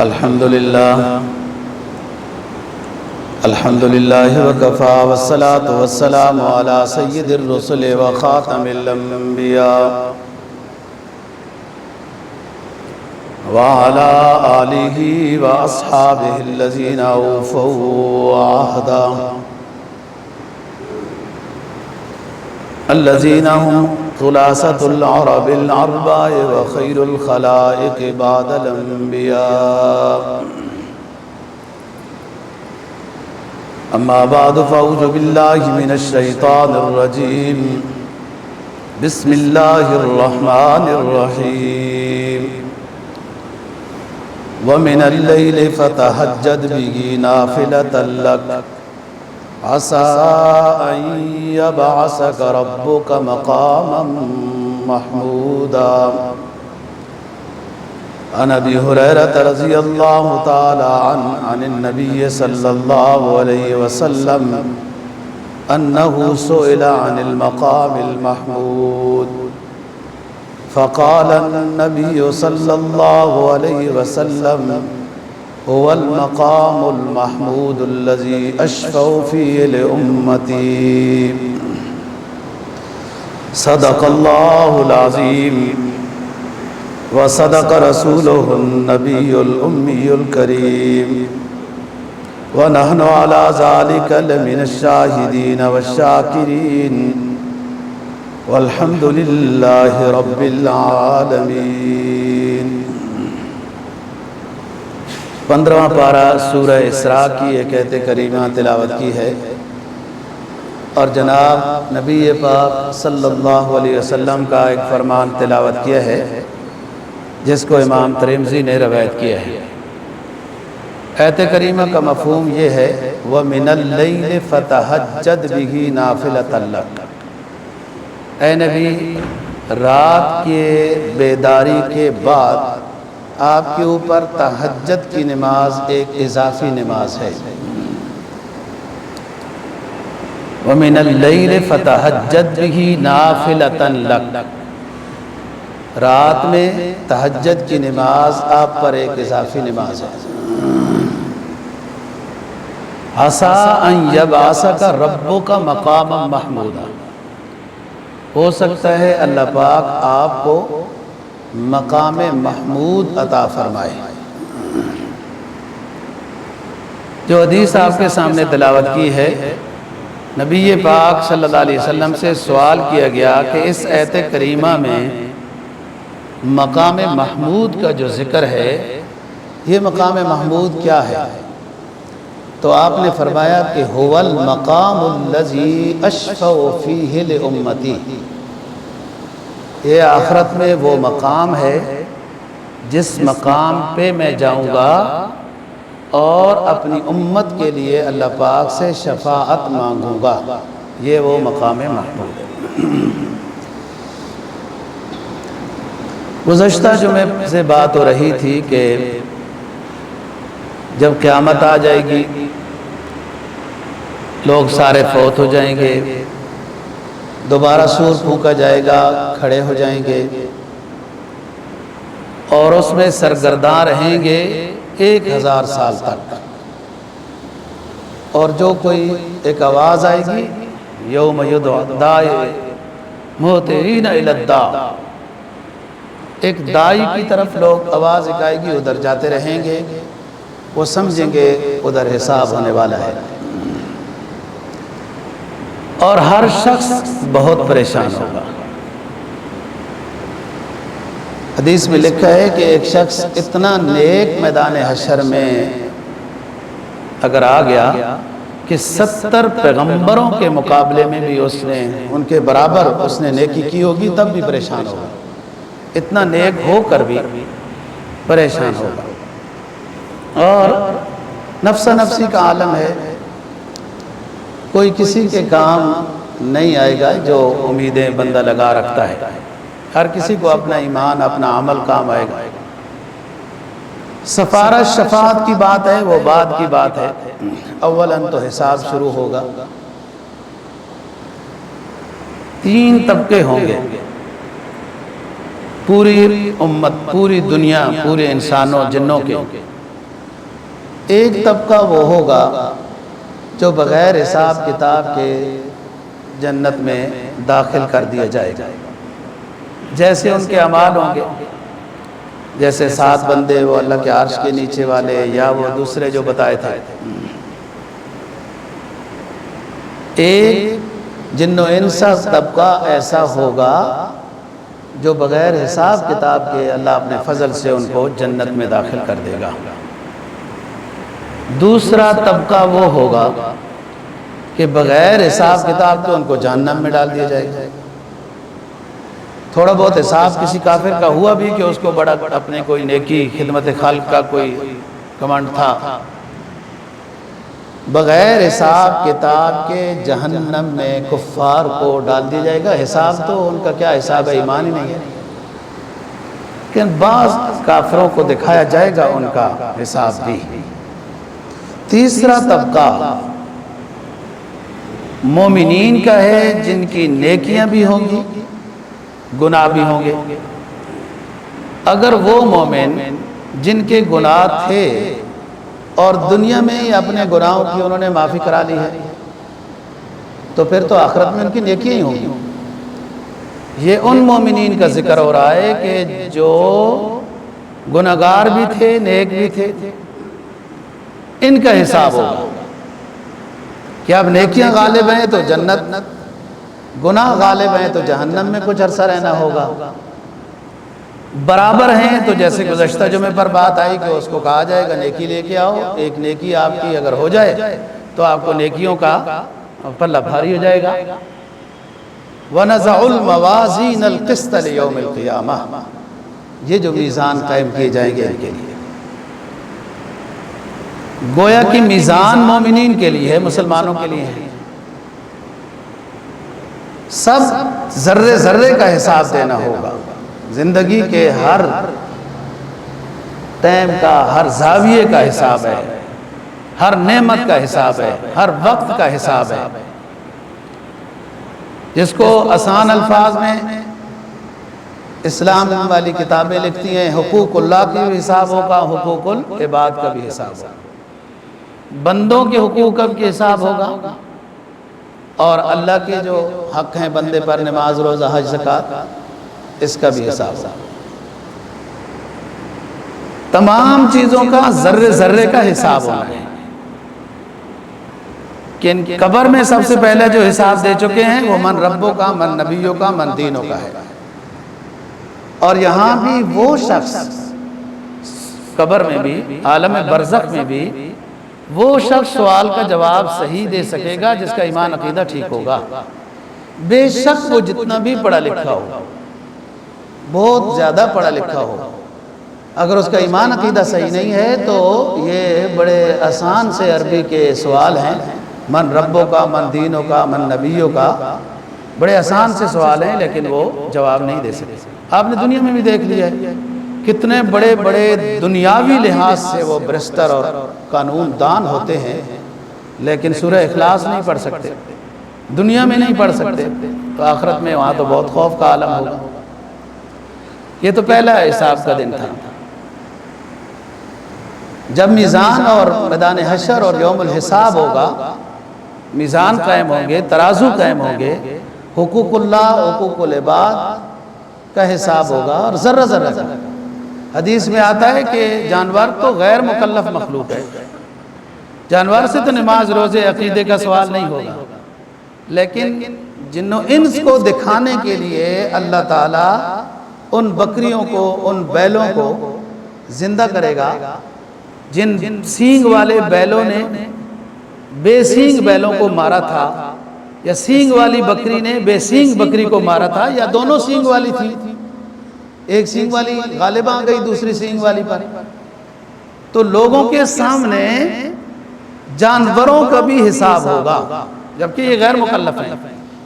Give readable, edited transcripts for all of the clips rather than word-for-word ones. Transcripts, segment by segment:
الحمد لله وكفى والصلاة والسلام على سيد الرسل وخاتم الأنبياء وعلى آله وأصحابه الذين أوفوا عهدا الذين هم خلاصة العرب الأربع وخير الخلائق بعد الأنبياء. أما بعد فأعوذ بالله من الشيطان الرجيم. بسم الله الرحمن الرحيم. ومن الليل فتهجد به نافلة لك عسى أن يبعثك ربك مقاما محمودا. عن أبي هريرة رضي الله تعالى عن النبي صلى الله عليه وسلم أنه سئل عن المقام المحمود فقال النبي صلى الله عليه وسلم هو المقام المحمود الذي أشفع فيه لأمتي. صدق الله العظيم وصدق رسوله النبي الأمي الكريم ونحن على ذلك لمن الشاهدين والشاكرين والحمد لله رب العالمين. 15واں پارہ سورہ اسراء کی ایک آیت کریمہ تلاوت کی ہے اور جناب نبی پاک صلی اللہ علیہ وسلم کا ایک فرمان تلاوت کیا ہے جس کو امام ترمذی نے روایت کیا ہے. آیت کریمہ کا مفہوم یہ ہے وَمِنَ اللَّيْلِ فَتَهَجَّدْ بِهِ نَافِلَةً لَكَ. اے نبی رات کے بیداری کے بعد آپ کے اوپر تہجد کی نماز ایک اضافی نماز ہے. وَمِنَ اللَّيْلِ فَتَهَجَّدْ بِهِ نَافِلَةً لَكَ. رات میں تہجد کی نماز آپ پر ایک اضافی نماز ہے. عَسَىٰ أَن يَبْعَثَكَ رَبُّكَ مَقَامًا مَحْمُودًا. ہو سکتا ہے اللہ پاک آپ کو مقام محمود عطا فرمائے. جو حدیث آپ کے سامنے تلاوت کی ہے نبی پاک صلی اللہ علیہ وسلم سے سوال کیا گیا کہ اس آیت کریمہ میں مقام محمود کا جو ذکر ہے یہ مقام محمود کیا ہے؟ تو آپ نے فرمایا کہ هو المقام الذی اشفع فیہ لامتی. یہ آخرت میں وہ مقام ہے جس مقام پہ میں جاؤں گا اور اپنی امت کے لیے اللہ پاک سے شفاعت مانگوں گا. یہ وہ مقام محمود ہے. گزشتہ جمعے سے بات ہو رہی تھی کہ جب قیامت آ جائے گی لوگ سارے فوت ہو جائیں گے، دوبارہ سور پھونکا جائے گا، کھڑے ہو جائیں گے اور اس میں سرگرداں رہیں گے 1000 سال تک. اور جو کوئی ایک آواز آئے گی یوم یدعو الداعی مہطعین الی الداع، ایک دائی کی طرف لوگ آواز آئے گی ادھر جاتے رہیں گے، وہ سمجھیں گے ادھر حساب ہونے والا ہے اور ہر شخص بہت پریشان ہوگا. حدیث میں لکھا ہے کہ ایک شخص اتنا نیک میدان حشر میں اگر آ گیا کہ 70 پیغمبروں کے مقابلے میں بھی اس نے ان کے برابر اس نے نیکی کی ہوگی تب بھی پریشان ہوگا. اتنا نیک ہو کر بھی پریشان ہوگا. اور نفس نفسی کا عالم ہے، کوئی کسی کے کام نہیں آئے گا جو امیدیں بندہ لگا رکھتا ہے. ہر کسی کو اپنا ایمان اپنا عمل کام آئے گا. سفارش شفاعت کی بات ہے وہ بعد کی بات ہے. اولاً تو حساب شروع ہوگا. 3 طبقے ہوں گے. پوری امت، پوری دنیا، پورے انسانوں جنوں کے ایک طبقہ وہ ہوگا جو بغیر حساب کتاب کے جنت میں داخل کر دیا جائے گا، جیسے ان کے اعمال ہوں گے، جیسے 7 بندے وہ اللہ کے عرش کے نیچے والے، یا وہ دوسرے جو بتائے تھے۔ ایک جن و انس طبقہ ایسا ہوگا جو بغیر حساب کتاب کے اللہ اپنے فضل سے ان کو جنت میں داخل کر دے گا۔ دوسرا طبقہ وہ ہوگا کہ بغیر حساب کتاب کے ان کو جہنم میں ڈال دیا جائے گا۔ تھوڑا بہت حساب کسی کافر کا ہوا بھی کہ اس کو بڑا اپنے کوئی نیکی خدمت خلق کا کوئی کمانڈ تھا، بغیر حساب کتاب کے جہنم میں کفار کو ڈال دیا جائے گا۔ حساب تو ان کا کیا حساب ہے، ایمان ہی نہیں ہے، لیکن بعض کافروں کو دکھایا جائے گا ان کا حساب بھی۔ تیسرا طبقہ مومنین کا ہے، جن کی نیکیاں بھی ہوں گی، گناہ بھی ہوں گے۔ اگر وہ مومن جن کے گناہ تھے اور دنیا میں ہی اپنے گناہوں کی انہوں نے معافی کرا لی ہے، تو پھر تو آخرت میں ان کی نیکیاں ہی ہوں گی۔ یہ ان مومنین کا ذکر ہو رہا ہے کہ جو گناہگار بھی تھے، نیک بھی تھے، ان کا حساب ہوگا کہ اب نیکیاں غالب ہیں تو جنت، گناہ غالب ہیں تو جہنم میں کچھ عرصہ رہنا ہوگا۔ برابر ہیں تو جیسے گزشتہ جمعے پر بات آئی کہ اس کو کہا جائے گا نیکی لے کے آؤ، ایک نیکی آپ کی اگر ہو جائے تو آپ کو نیکیوں کا پلہ بھاری ہو جائے گا۔ وَنَزَعُ الْمَوَازِينَ الْقِسْطَ لِيَوْمِ الْقِيَامَةِ، یہ جو میزان قائم کیے جائیں گے ان کے لیے، گویا کہ میزان مومنین کے لیے ہے، مسلمانوں کے لیے ہے۔ سب ذرے ذرے کا حساب دینا ہوگا، زندگی کے ہر ٹائم کا، ہر زاویے کا حساب ہے، ہر نعمت کا حساب ہے، ہر وقت کا حساب ہے۔ جس کو آسان الفاظ میں اسلام والی کتابیں لکھتی ہیں، حقوق اللہ کا بھی حساب ہوگا، حقوق العباد کا بھی حساب ہوگا، بندوں کے حقوق کا بھی حساب ہوگا، اور اللہ کے جو حق ہیں بندے پر، نماز، روزہ، حج، زکوٰۃ، اس کا بھی حساب ہوگا۔ تمام چیزوں کا ذرے ذرے کا حساب ہونا ہے۔ کہ قبر میں سب سے پہلے جو حساب دے چکے ہیں وہ من ربوں کا، من نبیوں کا، من دینوں کا ہے، اور یہاں بھی وہ شخص قبر میں بھی، عالم برزخ میں بھی وہ شخص سوال کا جواب صحیح دے سکے گا جس کا ایمان عقیدہ ٹھیک ہوگا، بے شک وہ جتنا بھی پڑھا لکھا ہو، بہت زیادہ پڑھا لکھا ہو، اگر اس کا ایمان عقیدہ صحیح نہیں ہے تو یہ بڑے آسان سے عربی کے سوال ہیں، من ربوں کا، من دینوں کا، من نبیوں کا، بڑے آسان سے سوال ہیں، لیکن وہ جواب نہیں دے سکتے۔ آپ نے دنیا میں بھی دیکھ لیا ہے کتنے بڑے بڑے دنیاوی لحاظ سے وہ برستر اور قانون دان ہوتے ہیں، لیکن سورہ اخلاص نہیں پڑھ سکتے، دنیا میں نہیں پڑھ سکتے، تو آخرت میں وہاں تو بہت خوف کا عالم ہوگا۔ یہ تو پہلا حساب کا دن تھا، جب میزان اور میدان حشر اور یوم الحساب ہوگا، میزان قائم ہوں گے، ترازو قائم ہوں گے، حقوق اللہ، حقوق العباد کا حساب ہوگا، اور ذرہ ذرہ کا۔ حدیث میں آتا ہے کہ جانور تو غیر مکلف مخلوق ہے، جانور سے تو نماز، روزے، عقیدے کا سوال نہیں ہوگا، لیکن جن و انس کو دکھانے کے لیے اللہ تعالیٰ ان بکریوں کو، ان بیلوں کو زندہ کرے گا، جن سینگ والے بیلوں نے بے سینگ بیلوں کو مارا تھا، یا سینگ والی بکری نے بے سینگ بکری کو مارا تھا، یا دونوں سینگ والی تھی، ایک سینگ والی غالب آ گئی دوسری سینگ والی پر، تو لوگوں کے سامنے جانوروں کا بھی حساب ہوگا، جبکہ یہ غیر مکلف ہیں۔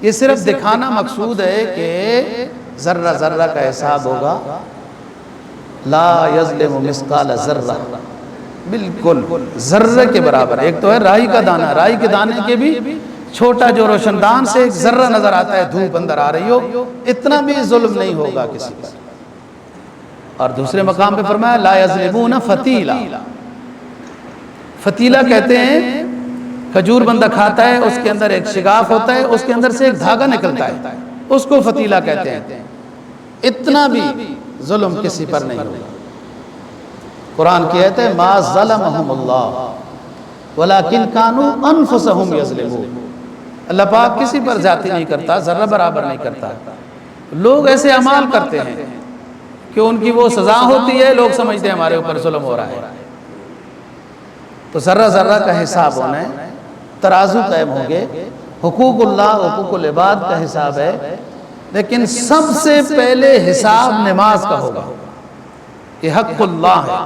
یہ صرف دکھانا مقصود ہے کہ ذرہ ذرہ کا حساب ہوگا، لا یظلم مثقال ذرہ، بالکل ذرے کے برابر۔ ایک تو ہے رائی کا دانہ، رائی کے دانے کے بھی چھوٹا جو روشن دان سے ایک ذرہ نظر آتا ہے، دھوپ اندر آ رہی ہو، اتنا بھی ظلم نہیں ہوگا کسی پر۔ اور دوسرے مقام پہ فرمایا لا یظلمون فتیلا، فتیلہ کہتے ہیں، کھجور بندہ کھاتا ہے، اس کے اندر ایک شگاف ہوتا ہے، اس کے اندر سے ایک دھاگا نکلتا ہے، اس کو فتیلہ کہتے ہیں۔ اتنا بھی ظلم کسی پر نہیں ہوگا۔ قرآن کی آیت ہے ما ظلمہم اللہ ولکن کانوا انفسہم یظلمون۔ اللہ پاک کسی پر زیادتی نہیں کرتا، ذرہ برابر نہیں کرتا۔ لوگ ایسے اعمال کرتے ہیں کہ ان کی وہ سزا ہوتی ہے، لوگ سمجھتے ہیں ہمارے اوپر ظلم ہو رہا ہے۔ تو ذرہ ذرہ کا حساب ہونا ہے، ترازو قائم ہوں گے، حقوق اللہ حقوق العباد کا حساب ہے، لیکن سب سے پہلے حساب نماز کا ہوگا کہ حق اللہ ہے۔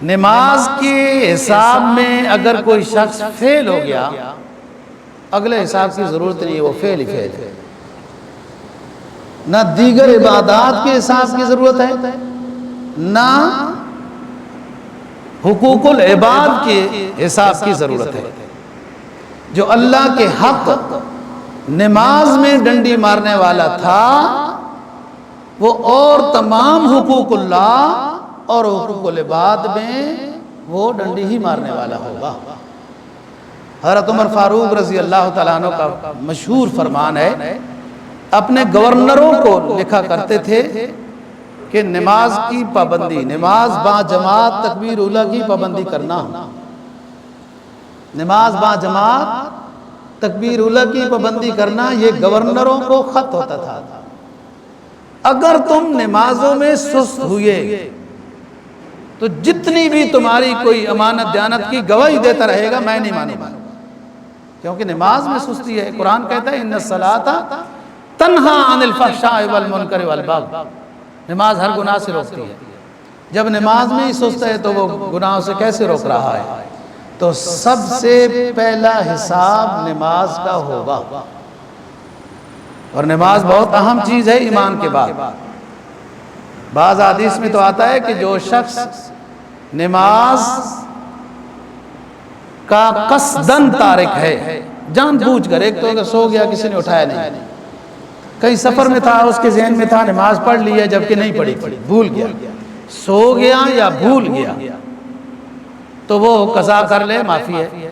نماز کے حساب میں اگر کوئی شخص فیل ہو گیا، اگلے حساب کی ضرورت نہیں ہے، وہ فیل ہی فیل ہے۔ نہ دیگر عبادات کے حساب کی ضرورت ہے، نہ حقوق العباد کے حساب کی ضرورت ہے۔ جو اللہ کے حق نماز میں ڈنڈی مارنے والا تھا، وہ اور تمام حقوق اللہ اور حقوق العباد میں وہ ڈنڈی ہی مارنے والا ہوگا۔ حضرت عمر فاروق رضی اللہ تعالیٰ عنہ کا مشہور فرمان ہے، اپنے گورنروں کو لکھا کرتے تھے کہ نماز کی پابندی، نماز با جماعت تکبیر اولیٰ کی پابندی کرنا، نماز با جماعت تکبیر اولیٰ کی پابندی کرنا، یہ گورنروں کو خط ہوتا تھا۔ اگر تم نمازوں میں سست ہوئے تو جتنی بھی تمہاری کوئی امانت دیانت کی گواہی دیتا رہے گا، میں نہیں مانوں گا، کیونکہ نماز میں سستی ہے۔ قرآن کہتا ہے ان الصلاۃ تنہا عن الفحشاء والمنکر والبغی، نماز ہر گناہ سے روکتی ہے۔ جب نماز میں ہی سست ہے تو وہ گناہوں سے کیسے روک رہا ہے؟ تو سب سے پہلا حساب نماز کا ہوگا، اور نماز بہت اہم چیز ہے ایمان کے بعد۔ بعض حدیث میں تو آتا ہے کہ جو شخص نماز کا قصدن تارک ہے، جان بوجھ کر، ایک تو اگر سو گیا کسی نے اٹھایا نہیں، کہیں سفر میں تھا اس کے ذہن میں تھا نماز پڑھ لی ہے جبکہ نہیں پڑھی تھی، بھول گیا، سو گیا یا بھول گیا، تو وہ قضا کر لے، معافی ہے۔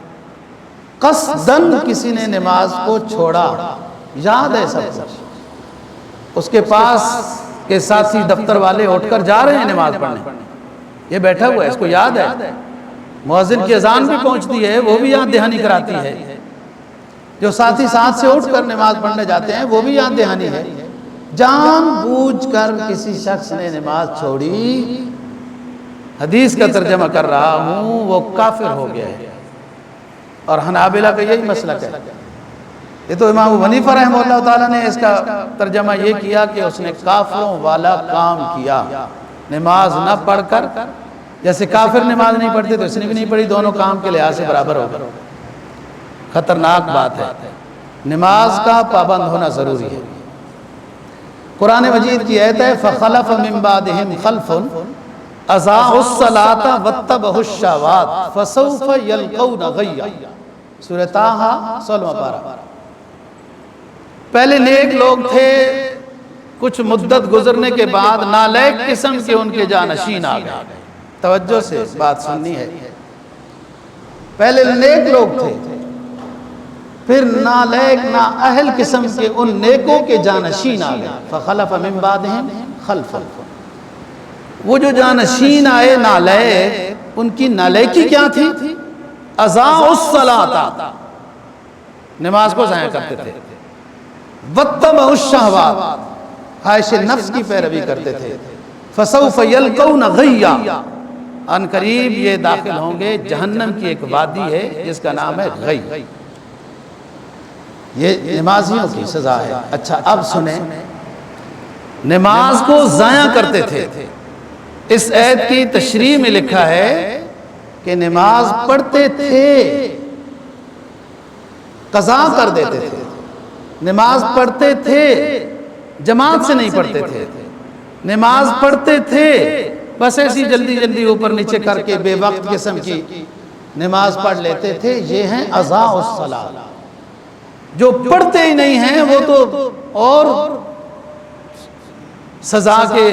قصدن کسی نے نماز کو چھوڑا، یاد ہے سب کچھ، اس کے پاس کے ساتھی دفتر والے اٹھ کر جا رہے ہیں نماز پڑھنے، یہ بیٹھا ہوا ہے، اس کو یاد ہے، مؤذن کی اذان بھی پہنچتی ہے، وہ بھی یاد دہانی کراتی ہے، جو ساتھی ساتھ سے اٹھ کر نماز پڑھنے جاتے ہیں وہ بھی یاد دہانی ہے۔ جان بوجھ کر کسی شخص نے نماز چھوڑی، حدیث کا ترجمہ کر رہا ہوں، وہ کافر ہو گیا ہے۔ اور حنابلہ کا یہی مسلک ہے۔ یہ تو امام ابو حنیفہ رحمہ اللہ تعالیٰ نے اس کا ترجمہ یہ کیا کہ اس نے کافروں والا کام کیا، نماز نہ پڑھ کر، جیسے کافر نماز نہیں پڑھتے تو اس نے بھی نہیں پڑھی، دونوں کام کے لحاظ سے برابر ہو گئے۔ خطرناک بات ہے، نماز کا پابند ہونا ضروری ہے۔ قرآن مجید کی آیت ہے فَخَلَفَ مِن بَعْدِهِمْ خَلْفٌ أَضَاعُوا الصَّلَاةَ وَاتَّبَعُوا الشَّهَوَاتِ فَسَوْفَ يَلْقَوْنَ غَيًّا، سورہ طٰہٰ 16واں پارہ۔ پہلے نیک لوگ تھے، کچھ مدت گزرنے کے بعد نالائق قسم کے ان کے جانشین آ گئے۔ توجہ سے بات سننی ہے، پہلے نیک لوگ تھے، پھر نالائق نااہل قسم کے ان نیکوں کے جانشین آ گئے۔ فخلف من بعدہم خلف، وہ جو جانشین آئے نالائق، ان کی نالائقی کیا تھی؟ اضاعوا الصلاۃ، نماز کو ضائع کرتے تھے، واتبعوا الشہوات، خواہش نفس کی پیروی کرتے تھے، فسوف یلقون غیا، ان قریب یہ داخل ہوں گے جہنم کی ایک وادی ہے جس کا نام ہے غی۔ یہ نمازیوں کی سزا ہے۔ اچھا اب سنیں، نماز کو ضائع کرتے تھے، اس آیت کی تشریح میں لکھا ہے کہ نماز پڑھتے تھے، قضا کر دیتے تھے، نماز پڑھتے تھے، جماعت سے نہیں پڑھتے تھے، نماز پڑھتے تھے، بس ایسی جلدی جلدی اوپر نیچے کر کے بے وقت قسم کی نماز پڑھ لیتے تھے۔ یہ ہیں اضاعوا الصلاۃ۔ جو پڑھتے ہی نہیں ہیں وہ تو اور سزا کے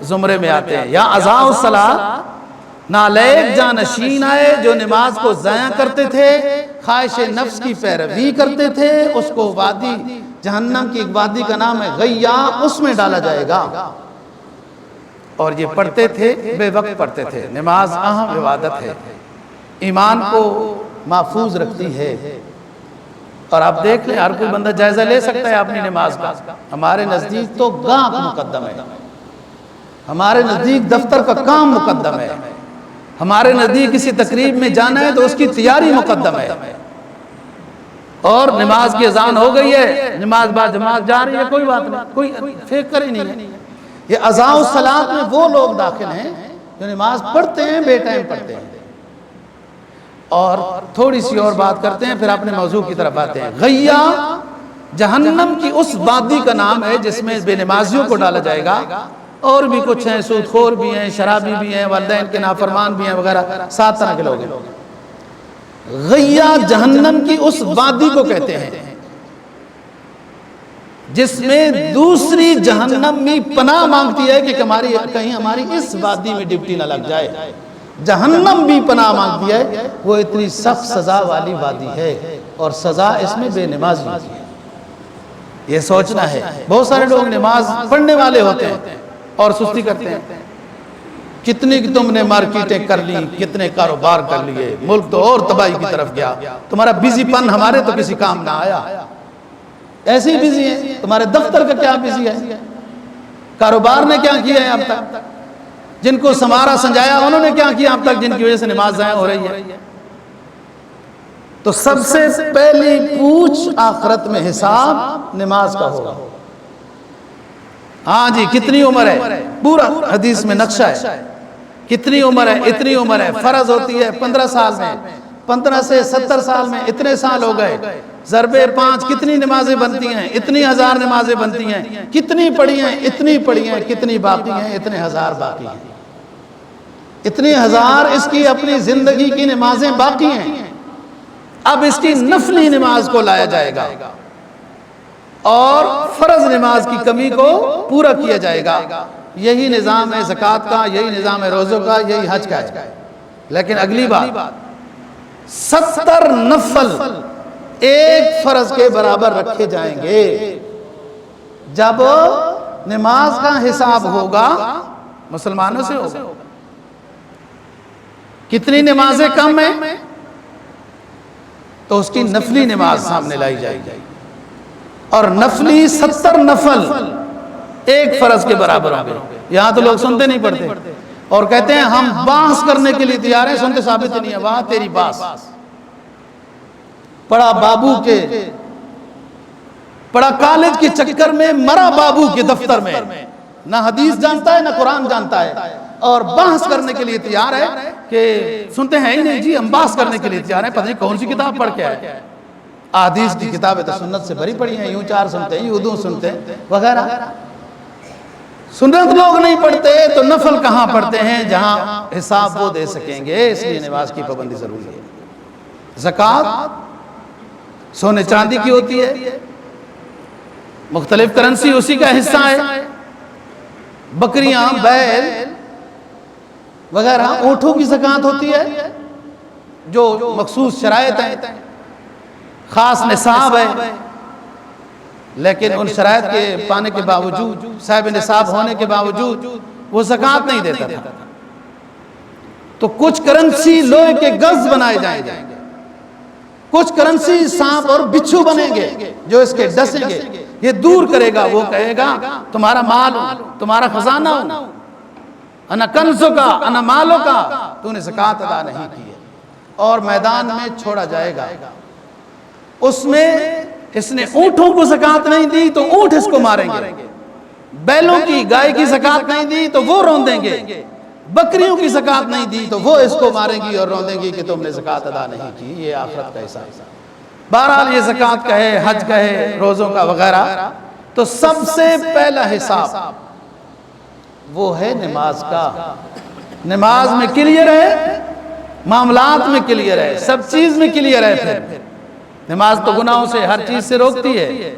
زمرے میں آتے ہیں۔ یا اضاعوا الصلاۃ نالائق جانشین آئے جو نماز کو ضائع کرتے تھے، خواہش نفس کی پیروی کرتے تھے، اس کو وادی جہنم کی ایک وادی کا نام ہے غیا، اس میں ڈالا جائے گا۔ اور یہ پڑھتے تھے، بے وقت پڑھتے تھے۔ نماز اہم عبادت ہے، ایمان کو محفوظ رکھتی ہے۔ اور آپ دیکھ لیں، ہر کوئی بندہ جائزہ لے سکتا ہے اپنی نماز کا۔ ہمارے نزدیک تو گاہک مقدم ہے، ہمارے نزدیک دفتر کا کام مقدم ہے، ہمارے نزدیک کسی تقریب میں جانا ہے تو اس کی تیاری مقدم ہے۔ اور نماز کی اذان ہو گئی ہے، نماز بعد جماعت جا رہی ہے، کوئی بات نہیں، کوئی فکر ہی نہیں ہے۔ یہ اذان الصلاۃ میں وہ لوگ داخل ہیں جو نماز پڑھتے ہیں، بے ٹائم پڑھتے ہیں۔ اور تھوڑی سی اور بات کرتے ہیں، پھر اپنے موضوع کی طرف آتے ہیں۔ غیا جہنم کی اس وادی کا نام ہے جس میں بے نمازیوں کو ڈالا جائے گا، اور بھی کچھ ہیں، سود خور بھی ہیں، شرابی بھی ہیں، والدین کے نافرمان بھی ہیں وغیرہ، 7 طرح کے لوگ ہیں۔ غیا جہنم کی اس وادی کو کہتے ہیں جس میں دوسری جہنمی پناہ مانگتی ہے کہ کہیں ہماری اس وادی میں ڈپٹی نہ لگ جائے۔ جہنم بھی پناہ مانگتی ہے، وہ اتنی سخت سزا والی وادی ہے، اور سزا اس میں بے نمازی ہے۔ یہ سوچنا ہے، بہت سارے لوگ نماز پڑھنے والے ہوتے ہیں اور سستی کرتے ہیں۔ کتنی تم نے مارکیٹیں کر لی، کتنے کاروبار کر لیے، ملک تو اور تباہی کی طرف گیا، تمہارا بیزی پن ہمارے تو کسی کام نہ آیا۔ ایسے ہی بیزی ہیں، تمہارے دفتر کا کیا بیزی ہے، کاروبار نے کیا کیا ہے اب تک، جن کو سنوارا سنجایا انہوں نے کیا کیا اب تک، جن کی وجہ سے نماز ضائع ہو رہی ہے۔ تو سب سے پہلی پوچھ آخرت میں حساب نماز کا ہوگا۔ ہاں جی، کتنی عمر ہے، پورا حدیث میں نقشہ ہے، کتنی عمر ہے، اتنی عمر ہے، فرض ہوتی ہے 15 سال میں، 15 سے 70 سال میں اتنے سال ہو گئے، ضرب 5 کتنی نمازیں بنتی ہیں، اتنی 1000 نمازیں بنتی ہیں، کتنی پڑھی ہیں، اتنی پڑھی ہیں، کتنی باقی ہیں، اتنے 1000 باقی ہیں، اتنی 1000 اس کی اپنی زندگی کی نمازیں باقی ہیں۔ اب اس کی نفلی نماز کو لایا جائے گا اور فرض نماز کی کمی کو پورا کیا جائے گا۔ یہی نظام ہے زکوٰۃ کا، یہی نظام ہے روزوں کا، یہی حج کا ہے۔ لیکن اگلی بات، 70 نفل ایک فرض کے برابر رکھے جائیں گے۔ جب نماز کا حساب ہوگا مسلمانوں سے ہوگا، کتنی نمازیں کم ہیں تو اس کی نفلی نماز سامنے لائی جائے گی، اور نفلی 70 نفل ایک فرض کے برابر ہوں گے۔ یہاں تو لوگ سنتے نہیں پڑھتے اور کہتے ہیں ہم بحث کرنے کے لیے تیار ہیں، سنتے ثابت نہیں ہے، وہاں تیری بحث۔ پڑھا بابو کے، پڑھا کالج کے چکر میں، مرا بابو کے دفتر میں، نہ حدیث جانتا ہے نہ قرآن جانتا ہے، اور بحث کرنے کے لیے تیار ہے کہ سنتے ہیں ہی نہیں جی، ہم بحث کرنے کے لیے تیار ہیں، پتہ نہیں کون سی کتاب پڑھ کے آئے۔ حدیث کی کتابیں تو سنت سے بھری پڑی ہیں، یوں 4 سنتے ہیں، یوں 2 سنتے ہیں وغیرہ۔ سنت لوگ نہیں پڑھتے تو نفل کہاں پڑھتے ہیں جہاں حساب وہ دے سکیں گے، اس لیے نماز کی پابندی ضروری ہے۔ زکوٰۃ سونے چاندی کی ہوتی ہے، مختلف کرنسی اسی کا حصہ ہے، بکریاں، بیل وغیرہ، اونٹوں کی زکوٰۃ ہوتی ہے جو مخصوص شرائط ہیں، خاص نصاب ہے، لیکن ان شرائط کے پانے کے باوجود، صاحب نصاب ہونے کے باوجود وہ زکوٰۃ نہیں دیتا تھا۔ تو کچھ کرنسی لوہے کے گز بنائے جائیں گے، کچھ کرنسی سانپ اور بچھو بنیں گے جو اس کے ڈسیں گے، یہ دور کرے گا، وہ کہے گا تمہارا مال، تمہارا خزانہ ہوں، انا کنزوں کا، انا مالوں کا، تو نے زکوٰۃ ادا نہیں کی ہے، اور میدان میں چھوڑا جائے گا۔ اس میں اس نے اونٹوں کو زکوٰۃ نہیں دی تو اونٹ اس کو ماریں گے، بیلوں کی، گائے کی زکوٰۃ نہیں دی تو وہ روندیں گے، بکریوں کی زکوٰۃ نہیں دی تو وہ اس کو ماریں گی اور روندیں گی کہ تم نے زکوٰۃ ادا نہیں کی۔ یہ آخرت کا حساب ہے۔ بہرحال یہ زکوٰۃ کا ہے، حج کا ہے، روزوں کا وغیرہ، تو سب سے پہلا حساب وہ ہے نماز کا۔ نماز میں کلیئر ہے، معاملات میں کلیئر ہے، سب چیز میں کلیئر ہے۔ پھر نماز تو گناہوں سے، ہر چیز سے روکتی ہے،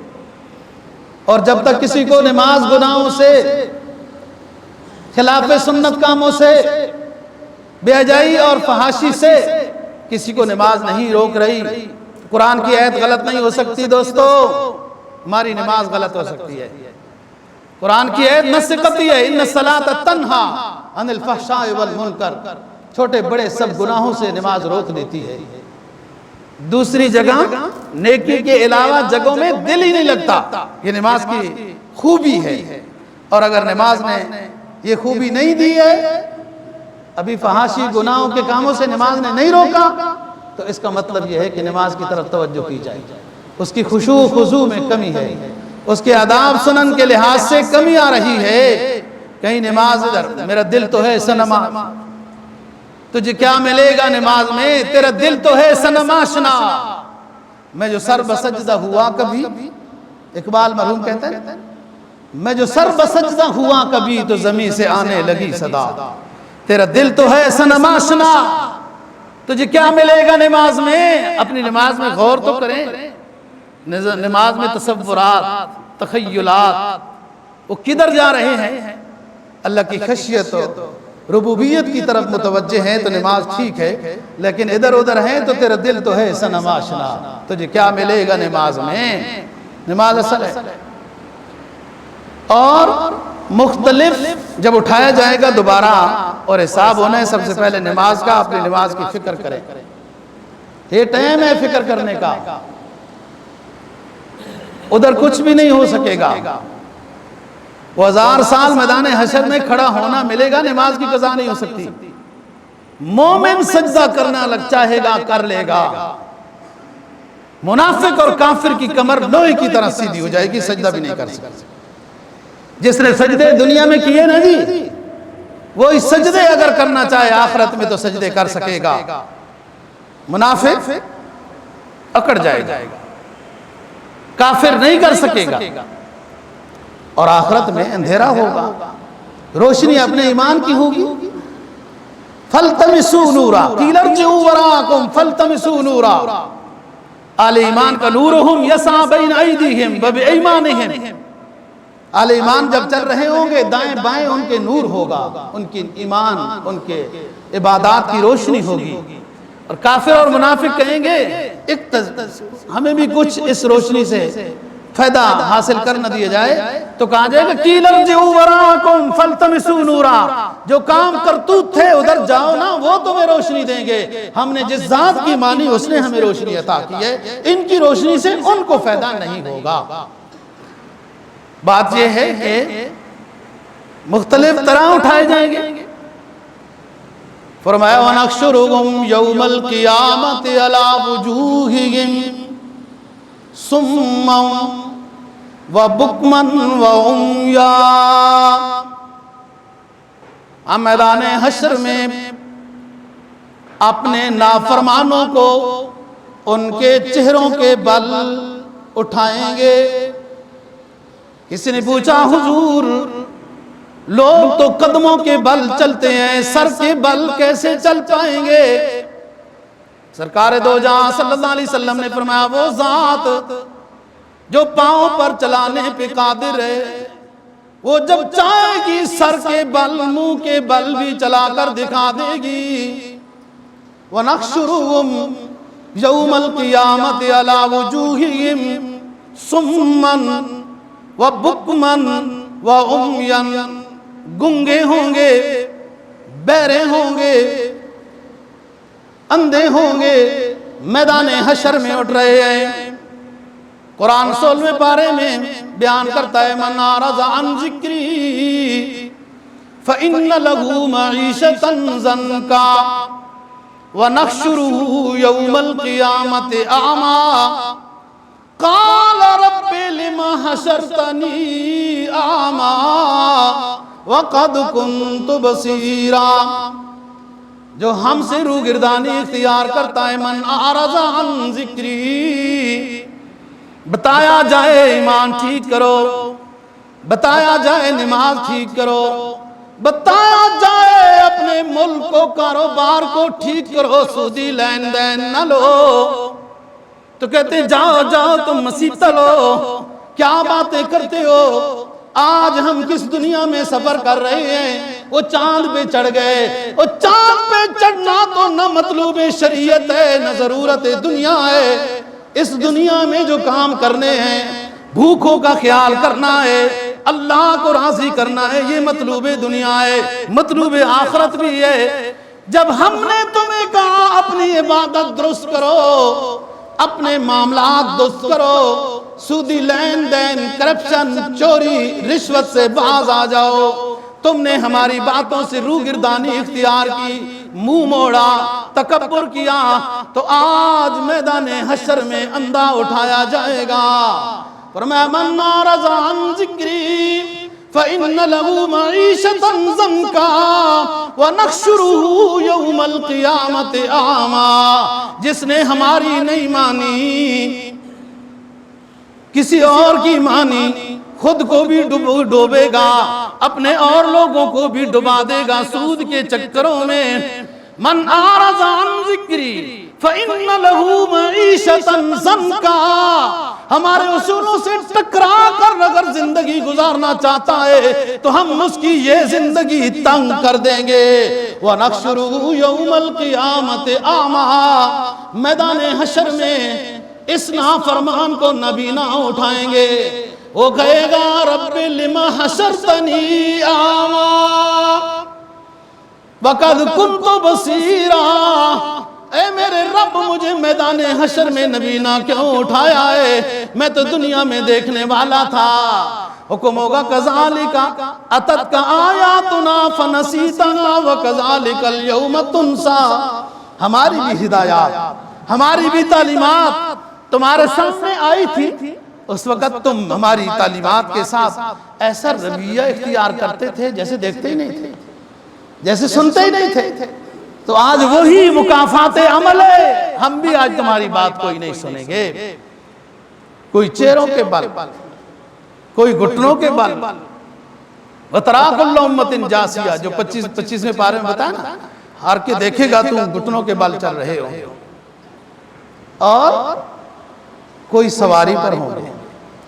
اور جب تک کسی کو نماز گناہوں سے، خلاف سنت کاموں سے بے حیائی اور فحاشی سے کسی کو نماز نہیں روک رہی۔ قرآن کی آیت غلط نہیں ہو سکتی دوستو، ہماری نماز غلط ہو سکتی ہے۔ قرآن کی آیت نص قطعی ہے، ان الصلاۃ تنہا عن الفحشاء والمنکر، چھوٹے بڑے سب گناہوں سے نماز روک دیتی ہے۔ دوسری جگہ نیکی کے علاوہ جگہوں میں دل ہی نہیں لگتا، یہ نماز کی خوبی ہے۔ اور اگر نماز نے یہ خوبی نہیں دی ہے، ابھی فحاشی گناہوں کے کاموں سے نماز نے نہیں روکا، تو اس کا مطلب یہ ہے کہ نماز کی طرف توجہ کی جائے، اس کی خشوع خضوع میں کمی ہے، اس کے آداب سنن کے لحاظ سے کمی آ رہی ہے۔ کہیں نماز ادھر، میرا دل تو ہے صنم، تجھے کیا ملے گا نماز میں، تیرا دل تو ہے صنم آشنا، میں جو سر بسجدہ ہوا کبھی، اقبال مرحوم کہتے ہیں، میں جو سر بسجدہ ہوا کبھی تو زمین سے آنے لگی صدا، تیرا دل تو ہے صنم آشنا، تجھے کیا ملے گا نماز میں۔ اپنی نماز میں غور تو کریں، نماز میں تصورات، تخیلات وہ کدھر جا رہے ہیں؟ اللہ کی خشیت و ربوبیت کی طرف متوجہ ہیں تو نماز ٹھیک ہے، لیکن ادھر ادھر ہیں تو تیرا دل تو ہے صنم آشنا، تجھے کیا ملے گا نماز میں۔ نماز اصل ہے، اور مختلف جب اٹھایا جائے گا دوبارہ اور حساب ہونا ہے، سب سے پہلے نماز کا، اپنی نماز کی فکر کریں، یہ ٹائم ہے فکر کرنے کا، ادھر کچھ بھی نہیں ہو سکے گا۔ وہ 1000 سال میدان حشر میں کھڑا ہونا ملے گا، نماز کی قضا نہیں ہو سکتی۔ مومن سجدہ کرنا لگ چاہے گا کر لے گا، منافق اور کافر کی کمر لوہے کی طرح سیدھی ہو جائے گی، سجدہ بھی نہیں کر سکتے۔ جس نے سجدے دنیا میں کیے نا جی، وہ اس سجدے اگر کرنا چاہے آخرت میں تو سجدے کر سکے گا، منافق اکڑ جائے گا، کافر نہیں کر سکے گا، اور آخرت میں اندھیرا ہوگا، روشنی اپنے ایمان کی ہوگی۔ فَالْتَمِسُوا نُورًا قِيلَ ارْجِعُوا وَرَاءَكُمْ فَالْتَمِسُوا نُورًا، اہل ایمان کا نورہم یسعی بین ایدیہم وبایمانہم، اہل ایمان جب چل رہے ہوں گے دائیں بائیں ان کے نور ہوگا، ان کی ایمان، ان کے عبادات کی روشنی ہوگی، اور کافر اور منافق کہیں گے ہمیں بھی کچھ اس روشنی سے فائدہ حاصل کر نہ دیا جائے، تو کہا جائے گا قِيلَ ارْجِعُوا وَرَاءَكُمْ فَالْتَمِسُوا نُورًا، جو کام کرتوت تھے ادھر جاؤ نا، وہ تمہیں روشنی دیں گے، ہم نے جس ذات کی مانی اس نے ہمیں روشنی عطا کی ہے، ان کی روشنی سے ان کو فائدہ نہیں ہوگا۔ بات یہ ہے کہ مختلف طرح اٹھائے جائیں گے۔ فرمایا وَنَحْشُرُهُمْ يَوْمَ الْقِيَامَةِ عَلَى وُجُوهِهِمْ صُمًّا وَبُكْمًا وَعُمْيًا، ہم میدان حشر میں اپنے نافرمانوں کو ان کے چہروں کے بل اٹھائیں گے۔ کسی نے پوچھا حضور لوگ تو قدموں کے بل چلتے ہیں، سر کے بل کیسے چل پائیں گے؟ سرکار دو جہاں صلی اللہ علیہ وسلم نے فرمایا وہ ذات جو پاؤں پر چلانے پہ قادر ہے، وہ جب چاہے گی سر کے بل، منہ کے بل بھی چلا کر دکھا دے گی۔ وَنَحْشُرُهُمْ يَوْمَ الْقِيَامَةِ عَلَى وُجُوهِهِمْ صُمًّا وَبُكْمًا وَعُمْيًا، گنگے ہوں گے، بہرے ہوں گے، اندھے ہوں گے، میدان حشر میں اٹھ رہے ہیں۔ قرآن 16ویں پارے میں بیان کرتا ہے مَنْ أَعْرَضَ عَنْ ذِكْرِي فَإِنَّ لَهُ مَعِيشَةً ضَنْكًا وَنَحْشُرُهُ يَوْمَ الْقِيَامَةِ أَعْمَى قَالَ رَبِّ لِمَ حَشَرْتَنِي أَعْمَى وَقَدْ كُنْتُ بَصِيرًا، جو ہم سے روگردانی اختیار کرتا ہے، من اعرض عن ذکری، بتایا جائے ایمان ٹھیک کرو، بتایا جائے نماز ٹھیک کرو، بتایا جائے اپنے ملک کو کاروبار کو ٹھیک کرو، سودی لین دین نہ لو، تو کہتے ہیں جاؤ جاؤ تم مسیح تلو، کیا باتیں کرتے ہو؟ آج ہم کس دنیا میں سفر کر رہے ہیں، وہ چاند پہ چڑھ گئے، وہ چاند پہ تو نہ مطلوب شریعت ہے نہ ضرورت دنیا ہے. اس دنیا میں جو کام کرنے ہیں، بھوکوں کا خیال کرنا ہے، اللہ کو راضی کرنا ہے، یہ مطلوب دنیا ہے. مطلوب آخرت بھی ہے. جب ہم نے تمہیں کہا اپنی عبادت درست کرو، اپنے معاملات درست کرو، سودی لین دین، کرپشن، چوری، رشوت سے باز آ جاؤ، تم نے ہماری باتوں سے روگردانی اختیار کی، منہ موڑا، تکبر کیا، تو آج میدان حشر میں اندھا اٹھایا جائے گا. فرمایا من اعرض عن ذکری فإن له معیشة ضنکا ونحشره یوم القیامت اعمی. جس نے ہماری نہیں مانی، کسی اور کی مانی، خود کو بھی ڈوبے گا، اپنے اور لوگوں کو بھی ڈبا دے گا سود کے چکروں میں. من اعرض عن ذکری فإن له معیشة ضنکا. ہمارے اصولوں سے ٹکرا کر اگر زندگی گزارنا چاہتا ہے تو ہم اس کی یہ زندگی تنگ کر دیں گے. وَنَحْشُرُهُ يَوْمَ الْقِيَامَةِ أَعْمَى. میدان حشر میں اس نافرمان کو نابینا اٹھائیں گے. وہ کہے گا رب لما حشرتنی اعمی وقد كنت بصیرا. اے میرے رب مجھے میدان حشر میں نبینا کیوں اٹھایا ہے؟ میں تو دنیا میں دیکھنے والا تھا. حکم ہوگا کذالک اتتک آیاتنا فنسیتها وکذالک اليوم تنسا. ہماری بھی ہدایات، ہماری بھی تعلیمات تمہارے سامنے آئی تھی، اس وقت تم ہماری تعلیمات کے ساتھ ایسا رویہ اختیار کرتے تھے جیسے دیکھتے ہی نہیں تھے، جیسے سنتے ہی نہیں تھے. تو آج وہی مکافات عمل ہے. ہم بھی آج تمہاری بات کوئی نہیں سنیں گے. کوئی چہروں کے بل، کوئی گھٹنوں کے بل. وَتَرَا كُلَّ أُمَّةٍ جَاثِيَةٍ، جو 25ویں پارے میں بتایا نا، ہر کے دیکھے گا تم گھٹنوں کے بل چل رہے ہو، اور کوئی سواری پر ہوں گے،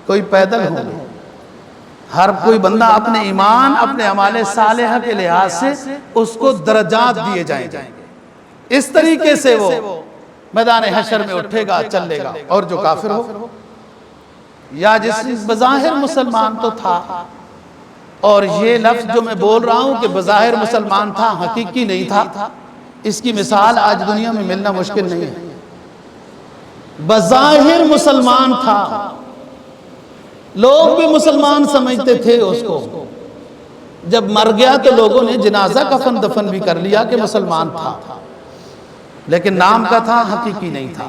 کوئی پیدل ہوں گے. ہر کوئی بندہ اپنے ایمان، اپنے اعمال صالحہ کے لحاظ سے اس کو درجات دیے جائیں گے. اس طریقے سے وہ میدان حشر میں اٹھے گا، چلے گا. اور جو کافر ہو یا جس بظاہر مسلمان تو تھا، اور یہ لفظ جو میں بول رہا ہوں کہ بظاہر مسلمان تھا، حقیقی نہیں تھا، اس کی مثال آج دنیا میں ملنا مشکل نہیں ہے. بظاہر مسلمان تھا، لوگ بھی مسلمان سمجھتے تھے اس کو. جب مر گیا تو لوگوں نے جنازہ کفن دفن بھی کر لیا کہ مسلمان تھا، لیکن نام کا تھا، حقیقی نہیں تھا.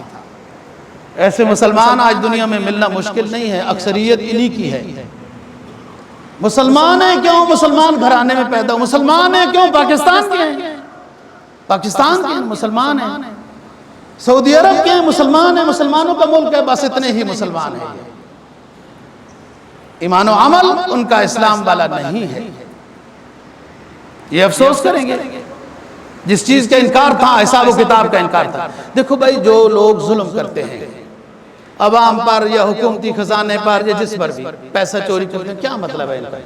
ایسے مسلمان آج دنیا میں ملنا مشکل نہیں ہے. اکثریت انہی کی ہے. مسلمان ہیں کیوں؟ مسلمان گھرانے میں پیدا ہو. مسلمان ہیں کیوں؟ پاکستان کے ہیں، پاکستان کے ہیں، مسلمان ہیں. سعودی عرب کے ہیں، مسلمان ہیں، مسلمانوں کا ملک ہے، بس اتنے ہی مسلمان ہیں. ایمان و عمل ان کا اسلام والا نہیں ہے. یہ افسوس کریں گے. جس چیز کا انکار تھا، حساب و کتاب کا انکار تھا. دیکھو بھائی، جو لوگ ظلم کرتے ہیں عوام پر یا حکومتی خزانے پر یا جس پر بھی پیسہ چوری کرتے ہیں، کیا مطلب ہے ان کا؟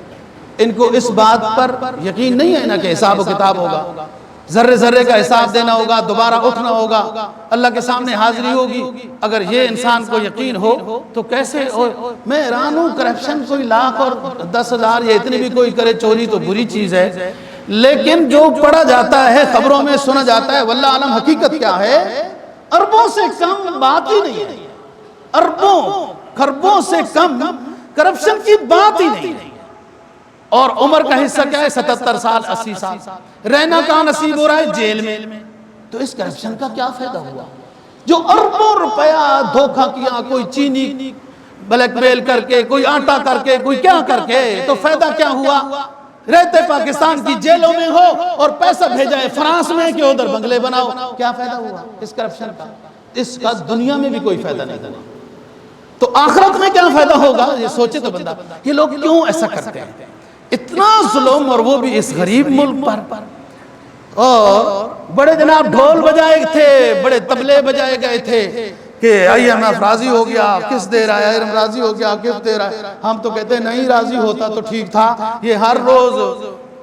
ان کو اس بات پر یقین نہیں ہے نا کہ حساب و کتاب ہوگا، ذرے ذرے کا حساب دینا ہوگا، دوبارہ اٹھنا ہوگا، اللہ کے سامنے حاضری ہوگی. اگر یہ انسان کو یقین ہو تو کیسے میں حیران ہوں. کرپشن کوئی لاکھ اور 10,000 یا اتنی بھی کوئی کرے چوری تو بری چیز ہے، لیکن جو پڑھا جاتا ہے، خبروں میں سنا جاتا ہے، واللہ عالم حقیقت کیا ہے، اربوں سے کم بات ہی نہیں ہے. اربوں خربوں سے کم کرپشن کی بات ہی نہیں ہے. اور عمر کا حصہ کیا ہے؟ 77 سال 80 سال رہنا کہاں نصیب ہو رہا ہے؟ جیل میں. تو اس کرپشن کا کیا فائدہ ہوا؟ جو اربوں روپیہ دھوکہ کیا، کوئی چینی بلیک میل کر کے، کوئی آٹا کر کے، کوئی کیا کر کے، تو فائدہ کیا ہوا؟ رہتے پاکستان کی جیلوں میں ہو اور پیسہ بھیجا ہے فرانس میں کہ ادھر بنگلے بناؤ. کیا فائدہ ہوا اس کرپشن کا؟ اس کا دنیا میں بھی کوئی فائدہ نہیں. تو آخرت میں کیا فائدہ ہوگا؟ یہ سوچے تو بندہ، یہ لوگ کیوں ایسا کرتے ہیں؟ اتنا ظلم، اور وہ بھی اس غریب ملک پر. اور بڑے جناب ڈھول بجائے تھے، بڑے تبلے بجائے گئے تھے کہ IMF راضی ہو گیا، کس دے رہا ہے، راضی ہو گیا، کس دے رہا ہے. ہم تو کہتے ہیں نہیں، راضی ہوتا تو ٹھیک تھا. یہ ہر روز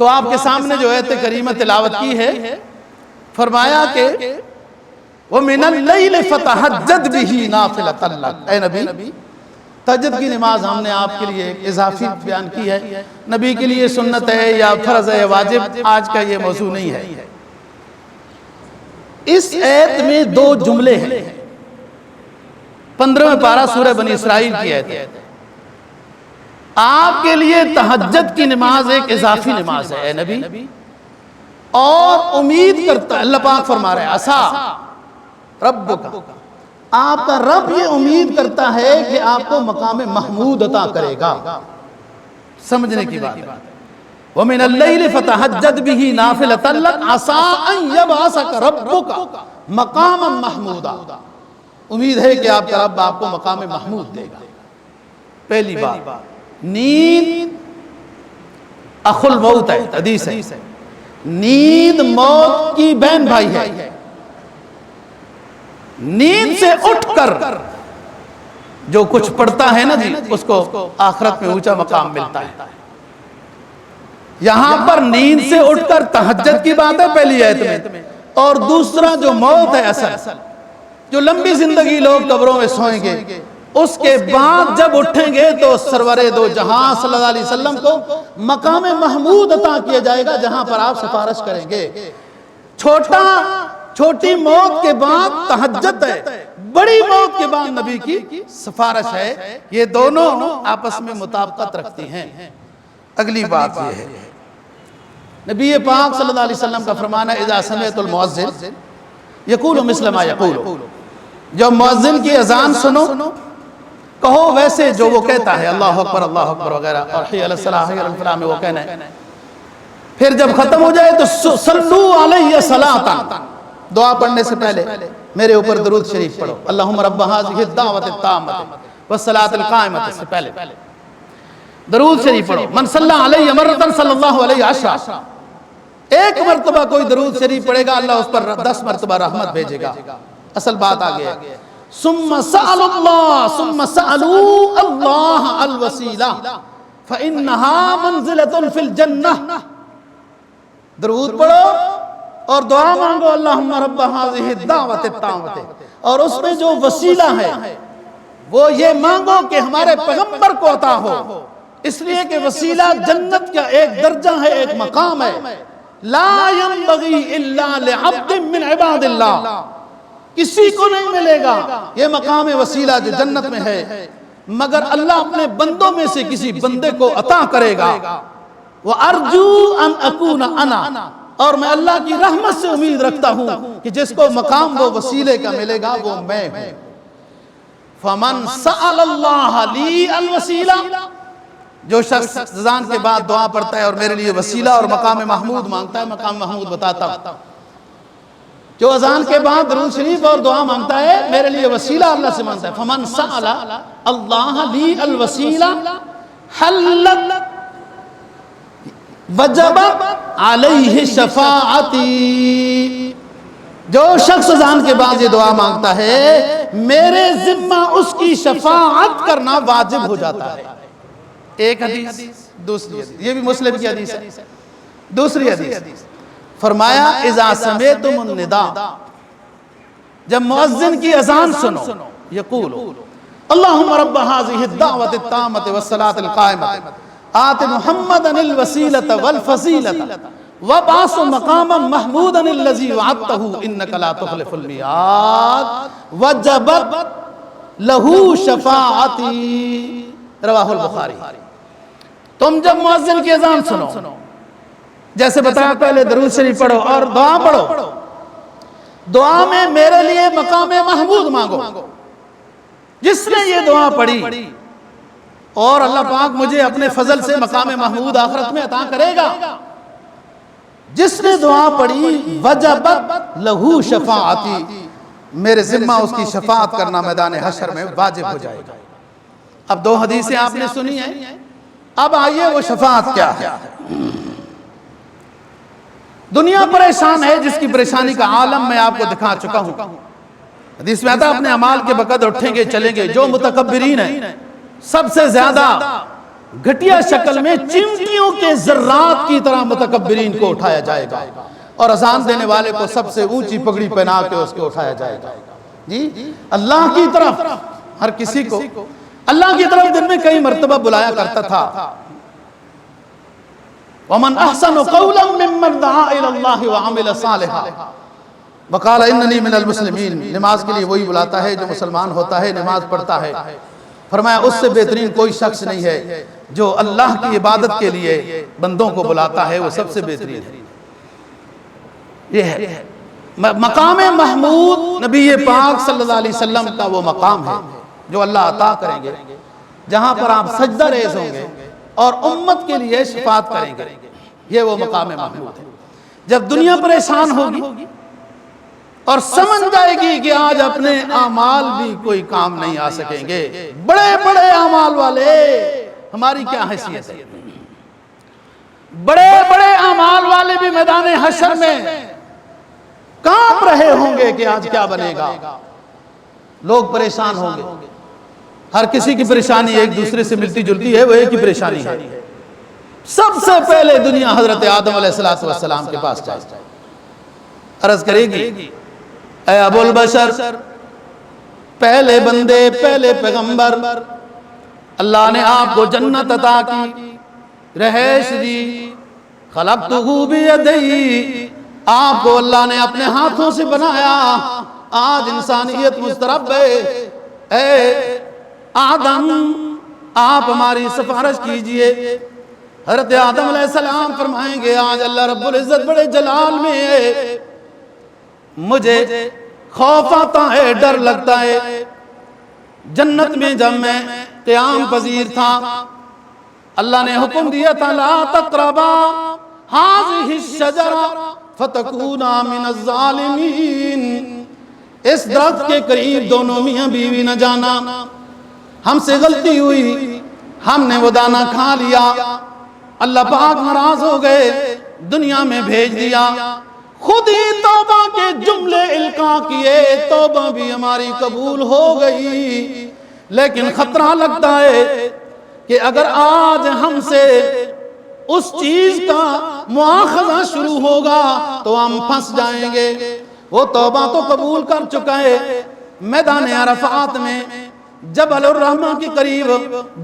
تو آپ کے سامنے جو آیت کریمہ تلاوت کی ہے، فرمایا کہ وَمِنَ اللَّيْلِ فَتَحَجَّدْ بِهِ نَافِلَةً لَكَ، اے نبی تہجد کی نماز ہم نے آپ کے لیے ایک اضافی بیان کی ہے، نبی کے لیے سنت ہے یا فرض ہے واجب، آج کا یہ موضوع نہیں ہے۔ اس آیت میں دو جملے ہیں، 15واں پارہ سورہ بنی اسرائیل کی آیت ہے۔ آپ کے لیے تہجد کی نماز ایک اضافی نماز ہے اے نبی، اور امید کرتا ہے، اللہ پاک فرما رہے ہیں عسا ربک، آپ کا رب یہ امید کرتا ہے کہ آپ کو مقام محمود عطا کرے گا۔ سمجھنے کی بات ہے، وَمِنَ اللَّيْلِ فَتَحَجَّدْ بِهِ نَافِلَةً لَكَ عَسَىٰ أَن يَبْعَثَكَ رَبُّكَ مَقَامًا مَحْمُودًا، امید ہے کہ آپ کا رب آپ کو مقام محمود دے گا۔ پہلی بات، نیند اخو الموت ہے، حدیث ہے، نیند موت کی بہن بھائی ہے۔ نیند سے اٹھ کر جو کچھ پڑھتا ہے نا جی، اس کو آخرت میں اونچا مقام ملتا ہے۔ یہاں پر نیند سے اٹھ کر تہجد کی بات ہے پہلی آیت میں، اور دوسرا جو موت ہے اصل، جو لمبی زندگی لوگ قبروں میں سوئیں گے، اس کے بعد جب اٹھیں گے تو سرور دو جہاں صلی اللہ علیہ وسلم کو مقام محمود عطا کیا جائے گا، جہاں پر آپ سفارش کریں گے۔ چھوٹی موت کے بعد تہجد ہے، بڑی موت کے بعد نبی کی سفارش ہے، یہ دونوں آپس میں مطابقت رکھتی ہیں۔ اگلی بات یہ ہے، نبی پاک صلی اللہ علیہ وسلم کا فرمانا ہے اذا سمعت المؤذن یقول مثل ما یقول، جب مؤذن کی اذان سنو کہو ویسے جو وہ کہتا ہے، اللہ اکبر وغیرہ، اور حی علی الصلاۃ حی علی الفلاح میں وہ کہنا ہے۔ پھر جب ختم ہو جائے تو صلو علیہ صلاۃ، دعا پڑھنے سے پہلے میرے اوپر درود شریف پڑھو، اللہم رب ہذہ الدعوۃ التامۃ والصلاۃ القائمۃ سے پہلے درود شریف پڑھو۔ من صلی علیہ مرۃ صلی اللہ علیہ عشرہ، ایک مرتبہ کوئی درود شریف پڑھے گا اللہ اس پر 10 مرتبہ رحمت بھیجے گا۔ اصل بات آگے ہے، ثم سأل اللہ ثم سألوا اللہ الوسیلہ فإنہا منزلۃ فی الجنہ، درود پڑھو اور دعا مانگو اللہم رب ہذہ الدعوۃ التامۃ، اور اس میں جو وسیلہ ہے وہ یہ مانگو کہ ہمارے پیغمبر کو عطا ہو، اس لیے کہ وسیلہ جنت کا ایک درجہ ہے، ایک مقام ہے، لا ينبغی الا لعبد من عباد اللہ، کسی کو نہیں ملے گا یہ مقام وسیلہ جو جنت میں ہے، مگر اللہ اپنے بندوں میں سے کسی بندے کو عطا کرے گا۔ وَأَرْجُو أَنْ أَكُونَ أَنَا، اور میں اللہ کی رحمت سے امید رکھتا ہوں کہ جس کو مقام وہ وسیلے کا ملے گا وہ میں ہوں۔ فَمَنْ سَأَلَ اللَّهَ لِي الْوَسِيلَةَ، جو شخص اذان کے بعد دعا پڑھتا ہے اور میرے لیے وسیلہ اور مقام محمود مانگتا ہے، مقام محمود بتاتا ہوں، جو اذان کے بعد درود شریف اور دعا مانگتا ہے میرے لیے وسیلہ اللہ سے مانگتا ہے، فَمَنْ سَأَلَ اللَّهَ لِي الْوَسِيلَةَ حَلَّتْ وَجَبَتْ عَلَيْهِ شَفَاعَتِي، جو شخص اذان کے بعد یہ دعا مانگتا ہے میرے ذمہ اس کی شفاعت کرنا واجب ہو جاتا ہے۔ ایک حدیث، دوسری حدیث، یہ بھی مسلم کی حدیث ہے، دوسری حدیث فرمایا اذا سمعتم النداء، جب مؤذن کی اذان سنو، یقول اللہم رب ہذہ الدعوۃ التامۃ والصلاۃ القائمۃ آت محمدا الوسیلۃ والفضیلۃ وابعث مقاما محمودا الذی وعدتہ انک لا تخلف المیعاد وجبت لہ شفاعتی، رواہ البخاری۔ تم جب مؤذن کی اذان سنو، جیسے بتایا پہلے درود شریف پڑھو اور دعا پڑھو، دعا میں میرے لیے مقام محمود مانگو۔ جس نے یہ دعا پڑھی اور اللہ پاک مجھے اپنے فضل سے مقام محمود آخرت میں عطا کرے گا، جس نے دعا پڑھی وجبت لہو شفاعتی، میرے ذمہ اس کی شفاعت کرنا میدان حشر میں واجب ہو جائے گا۔ اب دو حدیثیں آپ نے سنی ہیں، اب آئیے وہ شفاعت کیا ہے۔ دنیا پریشان ہے، جس کی پریشانی کا عالم میں آپ کو دکھا چکا ہوں۔ حدیث میں آتا ہے اپنے اعمال کے بقدر اٹھیں گے چلیں گے، جو متکبرین ہیں سب سے زیادہ گھٹیا شکل میں چمٹیوں کے ذرات کی طرح متکبرین کو اٹھایا جائے گا، اور اذان دینے والے کو سب سے اونچی پگڑی پہنا کے اس کو اٹھایا جائے گا۔ جی اللہ کی طرف ہر کسی کو اللہ کی طرف دن میں کئی مرتبہ بلایا کرتا تھا۔ وَمَنْ أَحْسَنُ قَوْلًا مِّمَّنْ دَعَا إِلَى اللَّهِ وَعَمِلَ صَالِحًا وَقَالَ إِنَّنِي مِنَ الْمُسْلِمِينَ۔ نماز کے لیے وہی بلاتا ہے جو مسلمان ہوتا ہے، نماز پڑھتا ہے۔ فرمایا اس سے بہترین کوئی شخص نہیں ہے جو اللہ کی عبادت کے لیے بندوں کو بلاتا ہے، وہ سب سے بہترین ہے۔ یہ ہے مقام محمود، نبی پاک صلی اللہ علیہ وسلم کا وہ مقام ہے جو اللہ عطا کریں گے، جہاں پر آپ سجدہ ریز ہوں گے اور امت کے لیے شفاعت کریں گے۔ یہ وہ مقام محمود ہے۔ جب دنیا پریشان ہوگی اور سمجھ جائے گی کہ آج اپنے اعمال بھی کوئی کام نہیں آ سکیں گے، بڑے بڑے اعمال والے ہماری کیا حیثیت ہے، بڑے بڑے اعمال والے بھی میدان حشر میں کانپ رہے ہوں گے کہ آج کیا بنے گا۔ لوگ پریشان ہوں گے، ہر کسی کی پریشانی ایک دوسرے سے ملتی جلتی ہے، وہ ایک ہی پریشانی ہے۔ سب سے پہلے دنیا حضرت آدم علیہ السلام کے پاس جائے، عرض کرے گی اے ابو البشر، پہلے بندے، پہلے پیغمبر، اللہ نے آپ کو جنت عطا کی، رہائش دی، خلقتہ بیدی، آپ کو اللہ نے اپنے ہاتھوں سے بنایا، آج انسانیت مضطرب ہے، اے آدم آپ ہماری سفارش کیجئے۔ حضرت آدم علیہ السلام فرمائیں گے آج اللہ رب العزت بڑے جلال میں ہے، مجھے خوف آتا ہے، ڈر لگتا ہے۔ جنت میں جب میں قیام پذیر تھا، اللہ نے حکم دیا تھا لا تقربا هذه الشجرة فتكونا من الظالمین، اس درخت کے قریب دونوں میاں بیوی نہ جانا۔ ہم سے غلطی ہوئی، ہم نے وہ دانہ کھا لیا، اللہ پاک ناراض ہو گئے، دنیا میں بھیج دیا، خود ہی توبہ کے جملے القاء کیے، توبہ بھی ہماری قبول ہو گئی، لیکن خطرہ لگتا ہے کہ اگر آج ہم سے اس چیز کا مواخذہ شروع ہوگا تو ہم پھنس جائیں گے۔ وہ توبہ تو قبول کر چکا ہے، میدان عرفات میں جبل الرحمہ کے قریب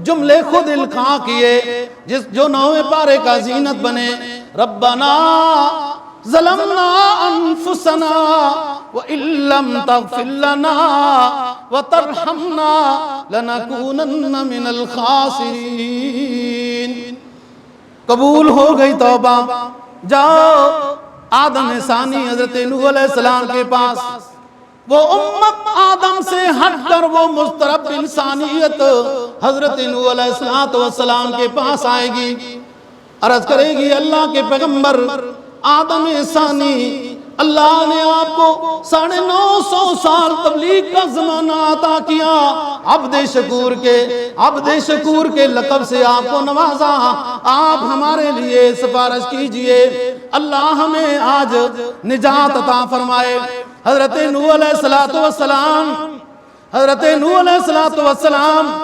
جملے خود القاء کیے، جو 9ویں پارے کا زینت بنے، ربنا ظلمنا انفسنا وان لم تغفر لنا وترحمنا لنکونن من الخاسرین۔ قبول ہو گئی توبہ، جاؤ آدم ثانی حضرت نوح علیہ السلام کے پاس، وہ امت آدم سے ہٹ کر وہ مضطرب انسانیت حضرت نوح علیہ السلام کے پاس آئے گی، عرض کرے گی اللہ کے پیغمبر آدم ثانی، اللہ نے آپ کو 950 سال تبلیغ کا زمانہ عطا کیا، عبد شکور کے لقب سے آپ کو نوازا، آپ ہمارے لیے سفارش کیجئے، اللہ ہمیں آج نجات عطا فرمائے۔ حضرت نوح علیہ السلام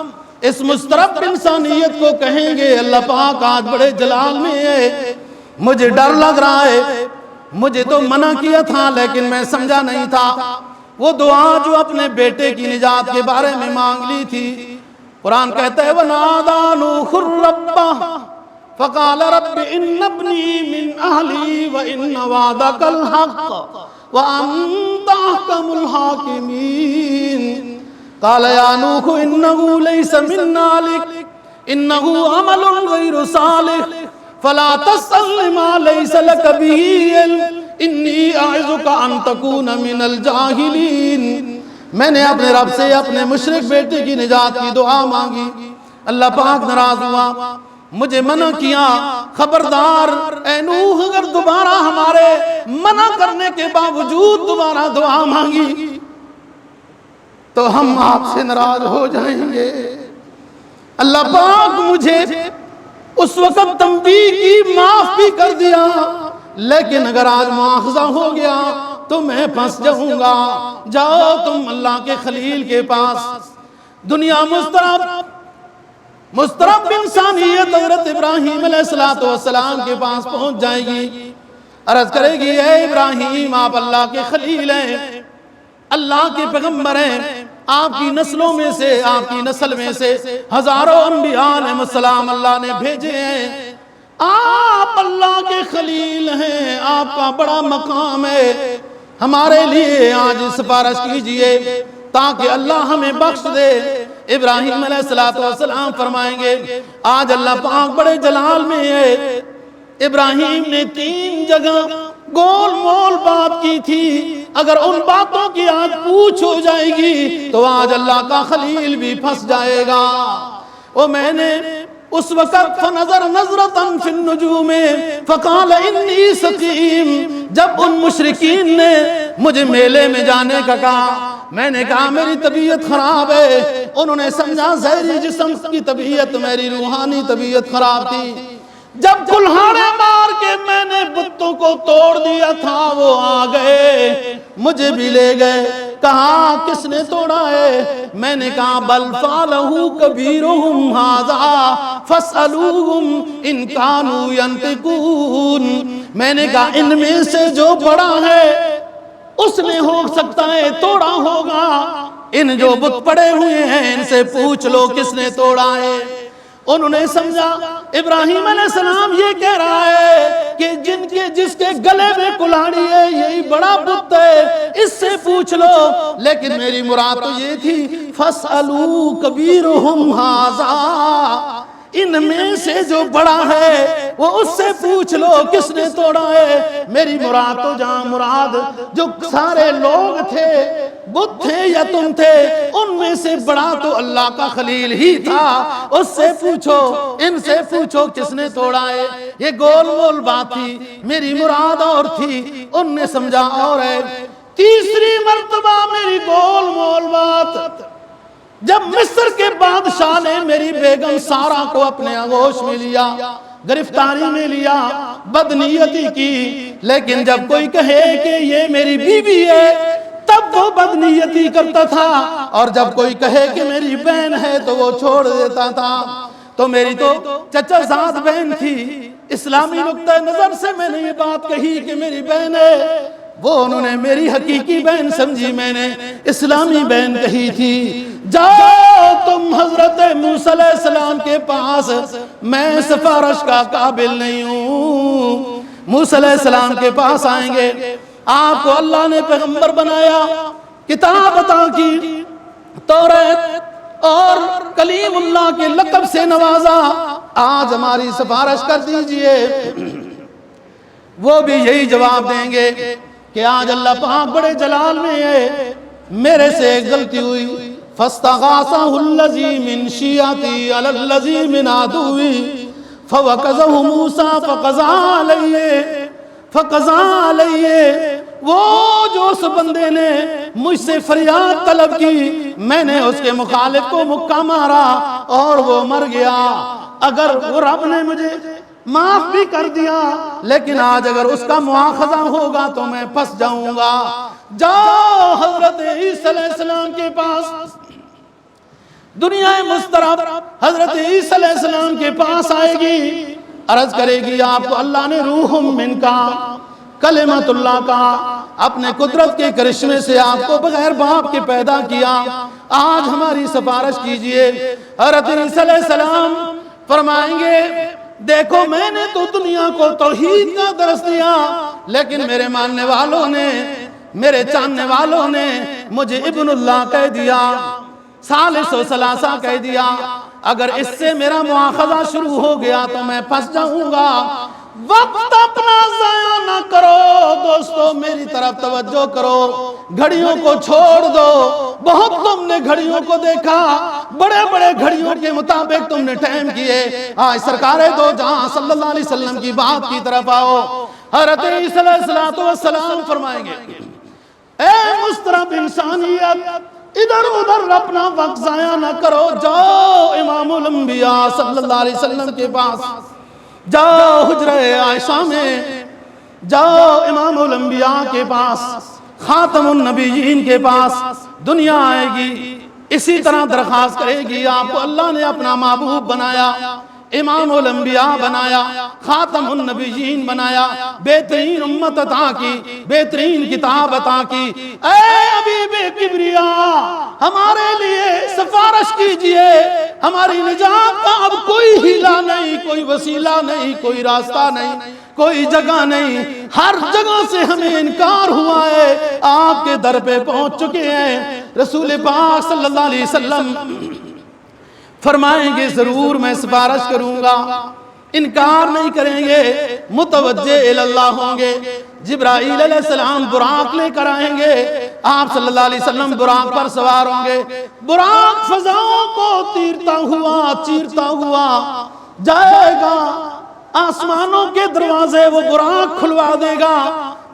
اس مضطرب انسانیت کو کہیں گے اللہ پاک آج بڑے جلال میں ہے، مجھے ڈر لگ رہا ہے، مجھے تو منع کیا تھا لیکن میں سمجھا نہیں تھا۔ وہ دعا جو اپنے بیٹے کی نجات کے بارے میں مانگ لی تھی، قرآن کہتا ہے وَنَادَى نُوحٌ رَبَّهُ فَقَالَ رَبِّ إِنَّ ابْنِي مِنْ أَهْلِي وَإِنَّ وَعْدَكَ الْحَقُّ وَأَنْتَ أَحْكَمُ الْحَاكِمِينَ قَالَ يَا نُوحُ إِنَّهُ لَيْسَ مِنْ أَهْلِكَ إِنَّهُ عَمَلٌ غَيْرُ صَالِحٍ فَلَا تَسْأَلْنِ مَا لَيْسَ لَكَ بِهِ عِلْمٌ إِنِّي أَعِظُكَ أَن تَكُونَ مِنَ الْجَاهِلِينَ۔ میں نے اپنے رب سے اپنے مشرک بیٹے کی نجات کی دعا مانگی، اللہ پاک ناراض ہوا، مجھے منع کیا، خبردار اے نوح اگر دوبارہ ہمارے منع کرنے کے باوجود دوبارہ دعا مانگی تو ہم آپ سے ناراض ہو جائیں گے۔ اللہ پاک مجھے اس وقت تنبیہ کی، معاف بھی کر دیا، لیکن اگر آج مواخذہ ہو گیا تو میں پھنس جاؤں گا۔ جاؤ تم اللہ کے خلیل کے پاس، دنیا مضطرب، مسترب انسانیت حضرت ابراہیم علیہ السلام کے پاس پہنچ جائے گی، عرض کرے گی اے ابراہیم آپ اللہ کے خلیل ہیں، اللہ کے پیغمبر ہیں، آپ کی نسلوں میں سے، آپ کی نسل میں سے ہزاروں انبیاء علیہ السلام اللہ نے بھیجے ہیں، آپ اللہ کے خلیل ہیں، آپ کا بڑا مقام ہے، ہمارے لیے آج سفارش کیجئے تاکہ اللہ ہمیں بخش دے۔ ابراہیم علیہ السلام فرمائیں گے آج اللہ پاک بڑے جلال میں ہے، ابراہیم نے 3 جگہ گول مول بات کی تھی، اگر ان باتوں کی آج پوچھ ہو جائے گی تو آج اللہ کا خلیل بھی پھنس جائے گا۔ اور میں نے اس وقت فنظر نظرتاً فی النجوم فقال انی سقیم، جب ان مشرکین نے مجھے میلے میں جانے کا کہا، میں نے کہا میری طبیعت خراب ہے، انہوں نے سمجھا ظاہری جسم کی طبیعت، میری روحانی طبیعت خراب تھی۔ جب کلہاڑے مار کے میں نے بتوں کو توڑ دیا تھا وہ آ گئے، مجھے بھی لے گئے، کہا کس نے توڑا ہے؟ میں نے کہا بل فعلہ کبیرہم ھذا فاسألوہم ان کانوا ینطقون، میں نے کہا ان میں سے جو بڑا ہے اس نے ہو سکتا ہے توڑا ہوگا، ان جو بت پڑے ہوئے ہیں ان سے پوچھ لو کس نے توڑا ہے۔ انہوں نے سمجھا ابراہیم علیہ السلام یہ کہہ رہا ہے کہ جس کے گلے میں کلہاڑی ہے یہی بڑا بت ہے، اس سے پوچھ لو، لیکن میری مراد تو یہ تھی فَاسْأَلُوا كَبِيرُهُمْ هَذَا، ان میں سے جو بڑا ہے وہ اس سے پوچھ لو کس نے توڑا ہے۔ میری مراد تو جہاں مراد جو سارے لوگ تھے، بت تھے یا تم تھے، ان میں سے بڑا تو اللہ کا خلیل ہی تھا، اس سے پوچھو، ان سے پوچھو کس نے توڑا ہے۔ یہ گول مول بات تھی، میری مراد اور تھی، ان نے سمجھا اور ہے۔ تیسری مرتبہ میری گول مول بات، جب مصر کے بادشاہ نے میری بیگم سارہ کو اپنے آغوش میں لیا، گرفتاری میں لیا، بدنیتی کی، لیکن جب کوئی کہے کہ یہ میری بیوی ہے تب وہ بدنیتی کرتا تھا، اور جب کوئی کہے کہ میری بہن ہے تو وہ چھوڑ دیتا تھا۔ تو میری تو چچا زاد بہن تھی، اسلامی نقطہ نظر سے میں نے یہ بات کہی کہ میری بہن ہے، وہ انہوں نے میری حقیقی بہن سمجھی، میں نے اسلامی بہن کہی تھی۔ جاؤ تم حضرت موسیٰ علیہ السلام کے پاس، میں سفارش کا قابل نہیں ہوں۔ موسیٰ علیہ السلام کے پاس آئیں گے، آپ کو اللہ نے پیغمبر بنایا، کتاب عطا کی، توریت اور کلیم اللہ کے لقب سے نوازا، آج ہماری سفارش کر دیجئے۔ وہ بھی یہی جواب دیں گے کہ آج اللہ پاک بڑے جلال میں ہے، میرے سے ایک غلطی ہوئی، فَاسْتَغَاثَهُ الَّذِي مِنْ شِيَعَتِهِ عَلَى الَّذِي مِنْ عَدُوِّهِ فَوَكَزَهُ مُوسَىٰ فَقَضَىٰ عَلَيْهِ، وہ جو اس بندے نے مجھ سے فریاد طلب کی، میں نے اس کے مخالف کو مکہ مارا اور وہ مر گیا۔ اگر وہ رب نے مجھے معاف بھی کر دیا، لیکن آج اگر اس کا مواخذہ ہوگا تو میں پھنس جاؤں گا۔ جاؤ حضرت عیسیٰ علیہ السلام کے پاس، دنیا مسترب حضرت عیسیٰ علیہ السلام کے پاس آئے گی، عرض کرے گی آپ کو اللہ نے روح من کا، کلمت اللہ کا، اپنے قدرت کے کرشمے سے آپ کو بغیر باپ کے پیدا کیا، آج ہماری سفارش کیجئے۔ حضرت عیسیٰ علیہ السلام فرمائیں گے دیکھو میں نے تو دنیا کو توحید کا درس دیا، لیکن میرے ماننے والوں نے، میرے چاہنے والوں نے مجھے ابن اللہ کہہ دیا، ثالث و ثلاثہ کہہ دیا، اگر اس سے میرا مواخذہ شروع ہو گیا تو میں پھنس جاؤں گا۔ وقت اپنا ضائع نہ کرو دوستو، میری طرف توجہ کرو، گھڑیوں کو چھوڑ دو۔ بہت تم نے گھڑیوں کو دیکھا، بڑے بڑے گھڑیوں کے مطابق تم نے ٹائم کیے، آج سرکار دو جہاں صلی اللہ علیہ وسلم کی بات کی طرف آؤ۔ حضرت عیسیٰ علیہ السلام فرمائیں گے اے مسترب انسانیت، ادھر ادھر اپنا وقت ضائع نہ کرو، جاؤ امام الانبیاء صلی اللہ علیہ وسلم کے پاس، جاؤ حجرہ عائشہ میں، جاؤ امام الانبیاء کے پاس، خاتم النبیین کے پاس۔ دنیا آئے گی، اسی طرح درخواست کرے گی آپ کو اللہ نے اپنا محبوب بنایا، امام الانبیاء بنایا، خاتم النبیین بنایا، بہترین امت عطا کی، بہترین کتاب عطا کی، اے حبیب کبریا ہمارے لیے سفارش کیجئے، ہماری نجات کا اب کوئی ہیلہ نہیں، کوئی وسیلہ نہیں، کوئی راستہ نہیں، کوئی جگہ نہیں، ہر جگہ سے ہمیں انکار ہوا ہے، آپ کے در پہ پہنچ چکے ہیں۔ رسول پاک صلی اللہ علیہ وسلم فرمائیں گے ضرور میں سفارش کروں گا، انکار نہیں کریں گے، متوجہ اللہ ہوں گے۔ جبرائیل علیہ السلام براق لے کر آئیں گے، آپ صلی اللہ علیہ وسلم براق پر سوار ہوں گے، براق فضاؤں کو چیرتا ہوا جائے گا، آسمانوں کے دروازے وہ براق کھلوا دے گا،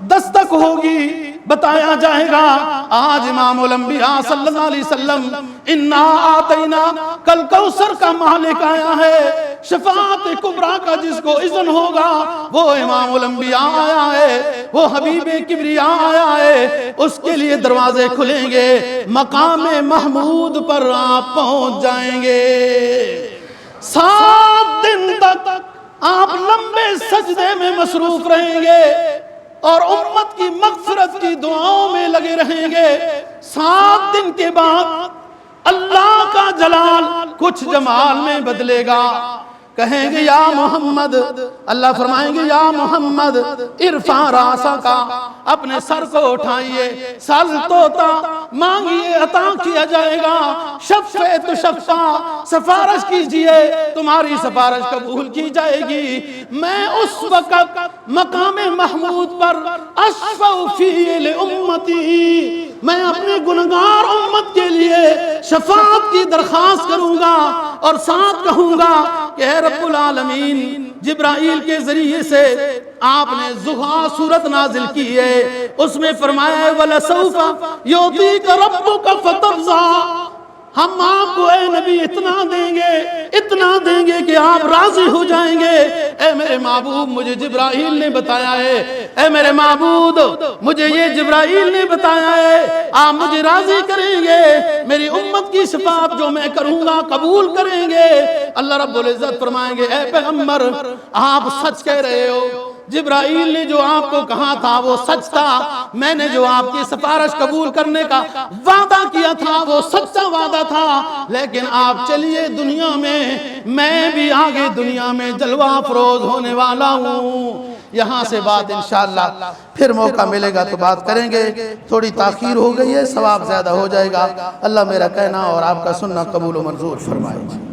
دستک ہوگی، بتایا جائے گا آج امام الانبیاء صلی اللہ علیہ وسلم انا آتینا کل کوثر کا مالک آیا ہے، شفاعت کبریٰ کا جس کو اذن ہوگا وہ امام الانبیاء آیا ہے، وہ حبیب کبریاء آیا ہے، اس کے لیے دروازے کھلیں گے، مقام محمود پر آپ پہنچ جائیں گے۔ 7 دن تک آپ لمبے سجدے میں مصروف رہیں گے اور امت کی مغفرت کی دعاؤں میں لگے رہیں گے۔ 7 دن کے بعد اللہ کا جلال کچھ جمال میں بدلے گا، کہیں گے یا محمد، اللہ فرمائیں گے یا محمد ارفع راسک کا، اپنے سر کو اٹھائیے، سال توتا مانگیے عطا کیا جائے گا، شفع تشفع سفارش کیجئے تمہاری سفارش قبول کی جائے گی، میں اس وقت مقام محمود پر اشفع فی لامتی، میں اپنے گنہگار امت کے لیے شفاعت کی درخواست کروں گا اور ساتھ کہوں گا کہ اے رب العالمین، جبرائیل کے ذریعے سے آپ نے ضحیٰ سورت نازل کی ہے، اس میں فرمایا ہے وَلَسَوْفَ يُعْطِيكَ رَبُّكَ فَتَرْضَىٰ، ہم آپ کو اے نبی اتنا دیں گے کہ آپ راضی ہو جائیں گے۔ اے میرے محبوب مجھے جبرائیل نے بتایا ہے، اے میرے معبود مجھے یہ جبرائیل نے بتایا ہے، آپ مجھے راضی کریں گے، میری امت کی شفاعت جو میں کروں گا قبول کریں گے۔ اللہ رب العزت فرمائیں گے اے پیغمبر آپ سچ کہہ رہے ہو، جبرائیل نے جو آپ کو کہا تھا وہ سچ تھا، میں نے جو آپ کی سفارش قبول کرنے کا وعدہ کیا تھا وہ سچا وعدہ تھا، لیکن آپ چلیے دنیا میں بھی آگے دنیا میں جلوہ افروز ہونے والا ہوں۔ یہاں سے بات انشاءاللہ پھر موقع ملے گا تو بات کریں گے، تھوڑی تاخیر ہو گئی ہے، ثواب زیادہ ہو جائے گا۔ اللہ میرا کہنا اور آپ کا سننا قبول و منظور فرمائے۔